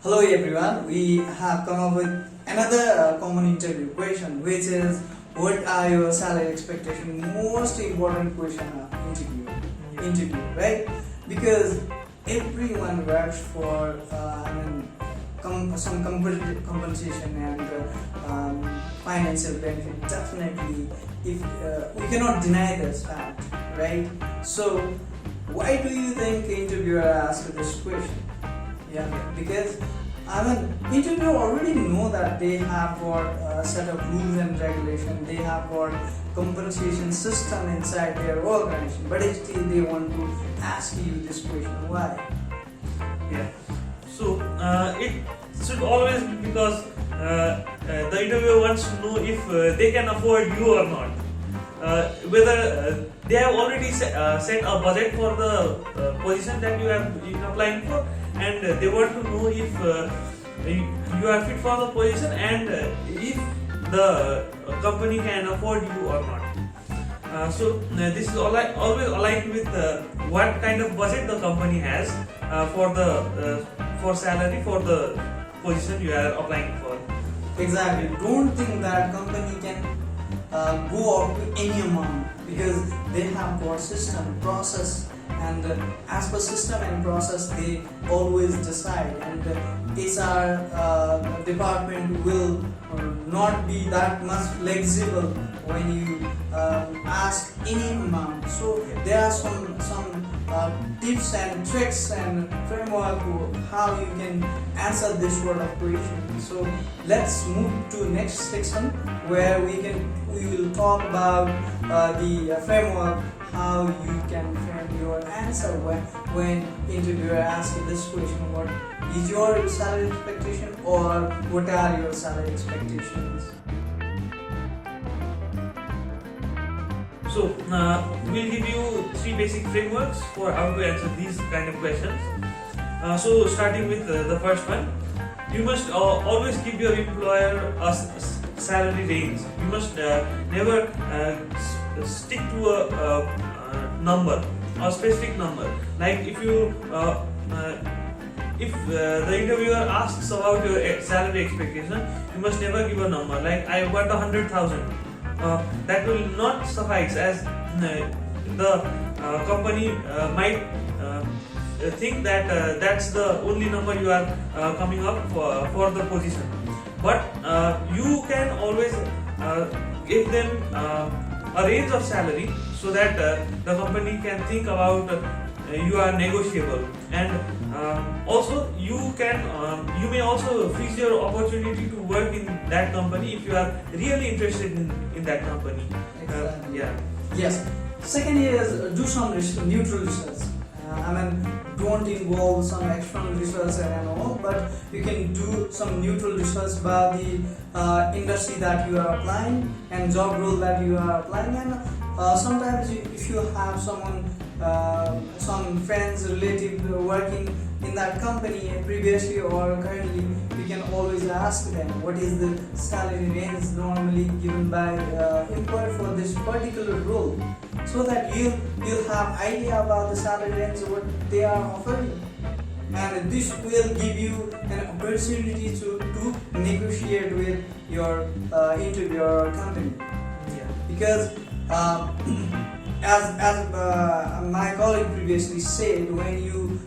Hello everyone, we have come up with another common interview question, which is what are your salary expectation? Most important question of interview, right? Because everyone works for some compensation and financial benefit. Definitely, if we cannot deny this fact, right? So, why do you think interviewer asked this question? Yeah, because interviewer already know that they have got a set of rules and regulations. They have got compensation system inside their organization, but still they want to ask you this question. Why? Yeah. So it should always be because the interviewer wants to know if they can afford you or not. Whether they have already set a budget for the position that you have been applying for, and they want to know if you are fit for the position and if the company can afford you or not. So this is always aligned with what kind of budget the company has for salary for the position you are applying for. Exactly. Don't think that company can go up to any amount, because they have got system, process, and as per system and process they always decide, and HR department will not be that much flexible when you ask any amount. So there are some tips and tricks and framework how you can answer this sort of question. So let's move to next section where we will talk about the framework, how you can frame your answer when interviewer asks this question: what is your salary expectation, or what are your salary expectations? So we'll give you three basic frameworks for how to answer these kind of questions. So starting with the first one, you must always give your employer a salary range. You must never stick to a number, a specific number. Like if the interviewer asks about your salary expectation, you must never give a number. Like I want 100,000. That will not suffice, as the company might think that that's the only number you are coming up for the position. But you can always give them a range of salary so that the company can think about you are negotiable, and also you may also freeze your opportunity to work in that company if you are really interested in that company. Exactly. Yeah. Yes. Second is do some neutral research. Don't involve some external research and all, but you can do some neutral research about the industry that you are applying and job role that you are applying. And sometimes if you have someone, some friends, relative working in that company previously or currently, you can always ask them what is the salary range normally given by employer for this particular role, so that you'll have idea about the salary range what they are offering, and this will give you an opportunity to negotiate with your interviewer company. Yeah. Because as my colleague previously said, when you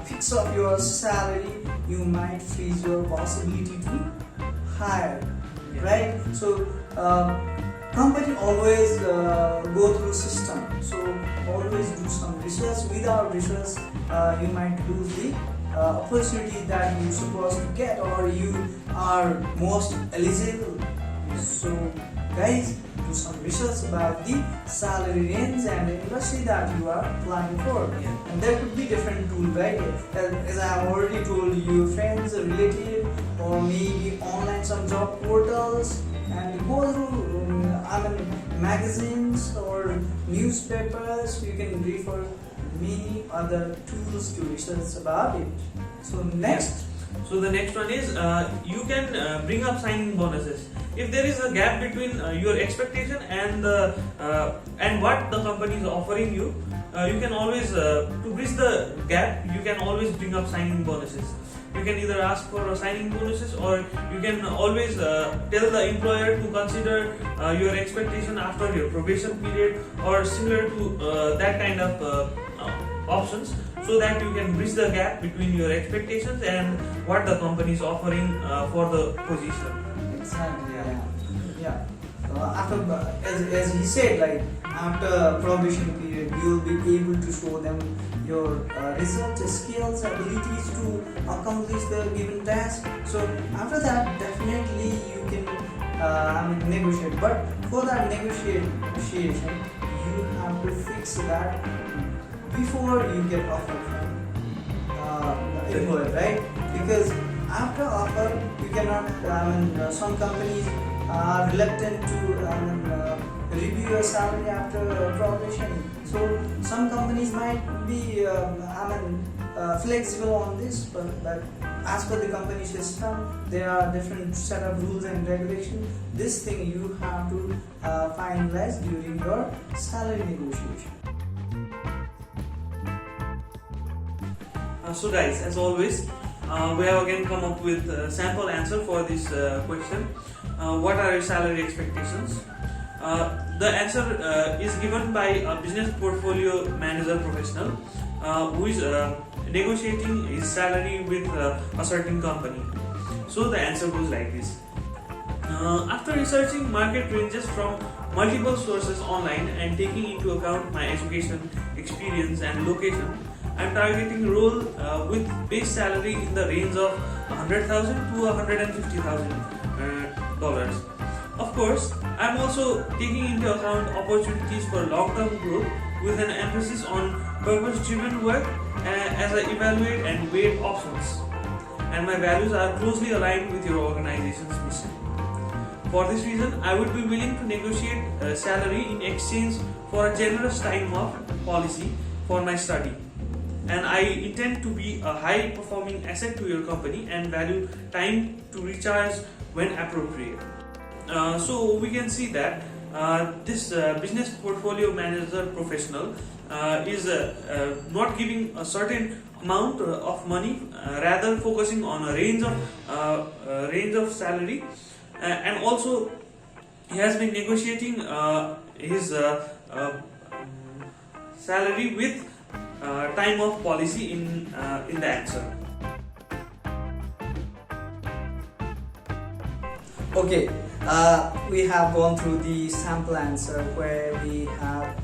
fix up your salary, you might freeze your possibility to hire, right? So company always go through system, so always do some research. Without research, you might lose the opportunity that you're supposed to get, or you are most eligible. So guys, do some research about the salary range and the industry that you are applying for. Yeah. And there could be different tools, right? As I have already told you, friends, relative, or maybe online some job portals, and go through magazines or newspapers. You can refer many other tools to research about it. So next. So the next one is you can bring up signing bonuses. If there is a gap between your expectation and what the company is offering you, you can always to bridge the gap. You can always bring up signing bonuses. you can either ask for signing bonuses, or you can always tell the employer to consider your expectation after your probation period, or similar to that kind of options, so that you can bridge the gap between your expectations and what the company is offering for the position. Exactly. Yeah. After, as he said, like after probation period, you will be able to show them your results, skills, abilities to accomplish the given task. So after that, definitely you can negotiate. But for that negotiation, you have to fix that before you get offer from the employer, right? Because after offer, you cannot. Some companies are reluctant to review your salary after probation. So some companies might be flexible on this, but as per the company system, there are different set of rules and regulations. This thing you have to finalize during your salary negotiation. So guys, as always, we have again come up with a sample answer for this question. What are your salary expectations? The answer is given by a business portfolio manager professional who is negotiating his salary with a certain company. So the answer goes like this. After researching market ranges from multiple sources online and taking into account my education, experience and location, I am targeting a role with base salary in the range of $100,000 to $150,000. Of course, I am also taking into account opportunities for long-term growth with an emphasis on purpose-driven work as I evaluate and weigh options. And my values are closely aligned with your organization's mission. For this reason, I would be willing to negotiate a salary in exchange for a generous time off policy for my study. And I intend to be a high-performing asset to your company and value time to recharge when appropriate. So we can see that this business portfolio manager professional is not giving a certain amount of money, rather focusing on a range of salary, and also he has been negotiating his salary with time off policy in the answer. Okay, we have gone through the sample answer where we have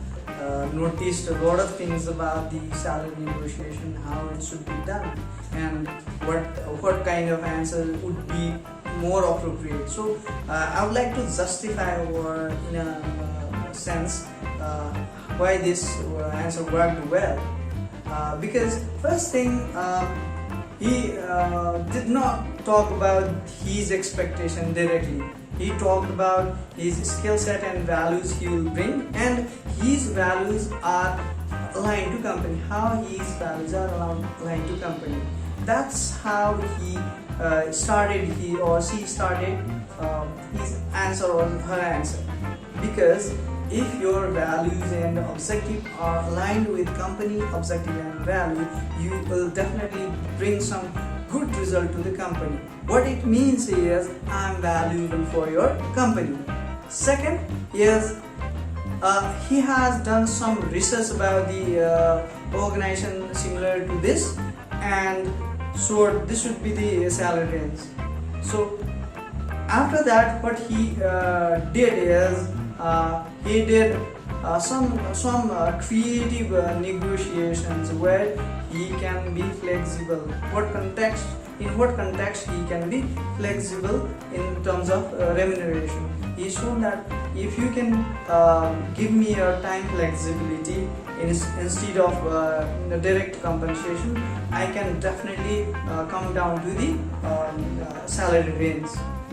noticed a lot of things about the salary negotiation, how it should be done, and what kind of answer would be more appropriate. So I would like to justify, or in a sense, why this answer worked well. Because first thing, he did not talk about his expectation directly. He talked about his skill set and values he will bring, and his values are aligned to company. How his values are aligned to company. That's how he started. He or she started his answer or her answer. Because if your values and objective are aligned with company objective and value, you will definitely bring some good result to the company. What it means is, I am valuable for your company. Second is, he has done some research about the organization similar to this, and so this should be the salary range. So after that, what he did is, he did some creative negotiations where he can be flexible. In what context he can be flexible in terms of remuneration. He showed that if you can give me your time flexibility instead of direct compensation, I can definitely come down to the salary range.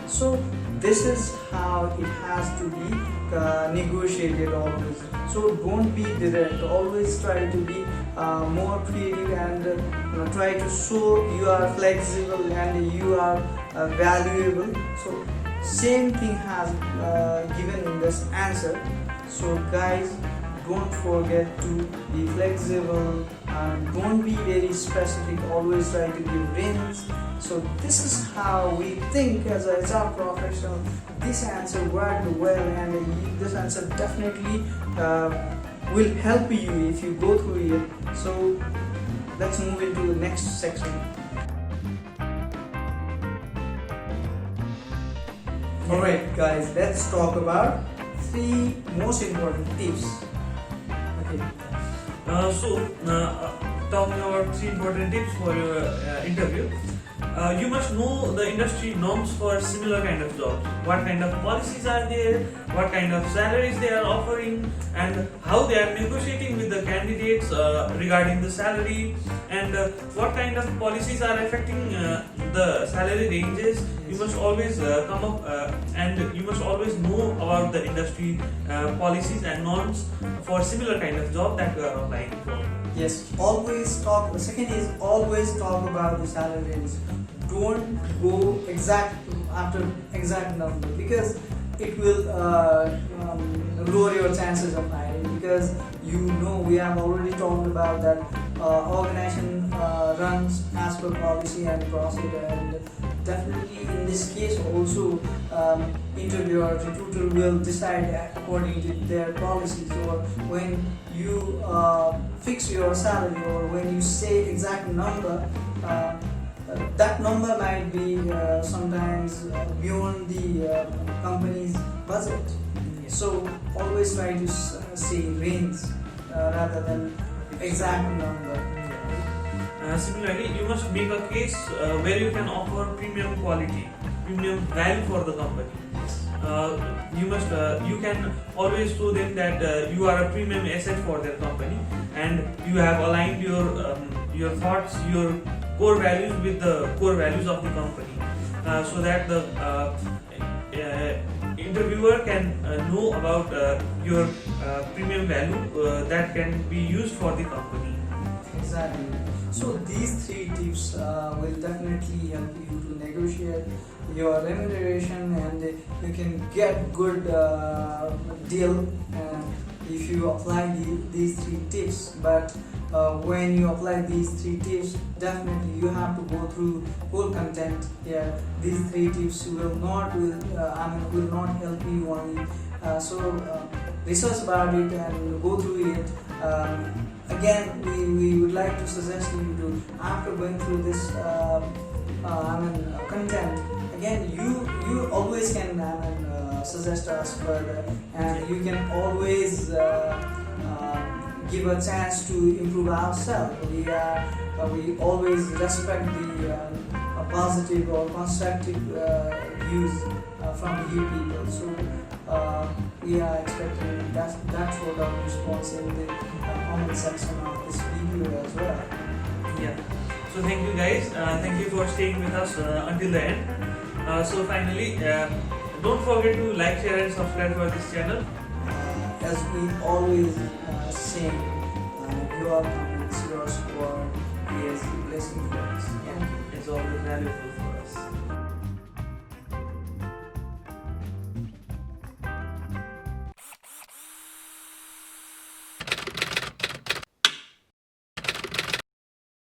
So this is how it has to be negotiated always. So don't be direct, always try to be more creative and try to show you are flexible and you are valuable. So same thing has given in this answer. So guys, don't forget to be flexible and don't be very specific, always try to give range. So this is how we think as a HR professional. This answer worked well, and this answer definitely will help you if you go through it. So let's move into the next section. Alright guys, let's talk about 3 most important tips. Okay. Talking about 3 important tips for your interview. You must know the industry norms for similar kind of jobs. What kind of policies are there, what kind of salaries they are offering, and how they are negotiating with the candidates regarding the salary, and what kind of policies are affecting the salary ranges. You must always come up and you must always know about the industry policies and norms for similar kind of job that you are applying for. Yes, always talk. The second is always talk about the salary range. Don't go after exact number, because it will lower your chances of hiring. Because we have already talked about that organization runs as per policy and procedure, and definitely in this case also interviewer recruiter will decide according to their policies. Or when you fix your salary, or when you say exact number, that number might be sometimes beyond the company's budget. So always try to say range rather than exact number. Similarly, you must make a case where you can offer premium quality, premium value for the company. You can always show them that you are a premium asset for their company, and you have aligned your thoughts, your core values with the core values of the company, so that the interviewer can know about your premium value that can be used for the company. Exactly. So these 3 tips will definitely help you to negotiate your remuneration, and you can get good deal if you apply these 3 tips. But when you apply these 3 tips, definitely you have to go through whole content here. These 3 tips will not help you only. Research about it and go through it. Again, we would like to suggest you to, after going through this content, again you always can suggest us further, and you can always give a chance to improve ourselves. We always respect the positive or constructive views from you people. So we are expecting that sort of response in the comment section of this video as well. Yeah. So thank you guys. Thank you for staying with us until the end. So finally, don't forget to like, share, and subscribe for this channel. As we always say, your comments, your support is a blessing for us. It's always valuable for us.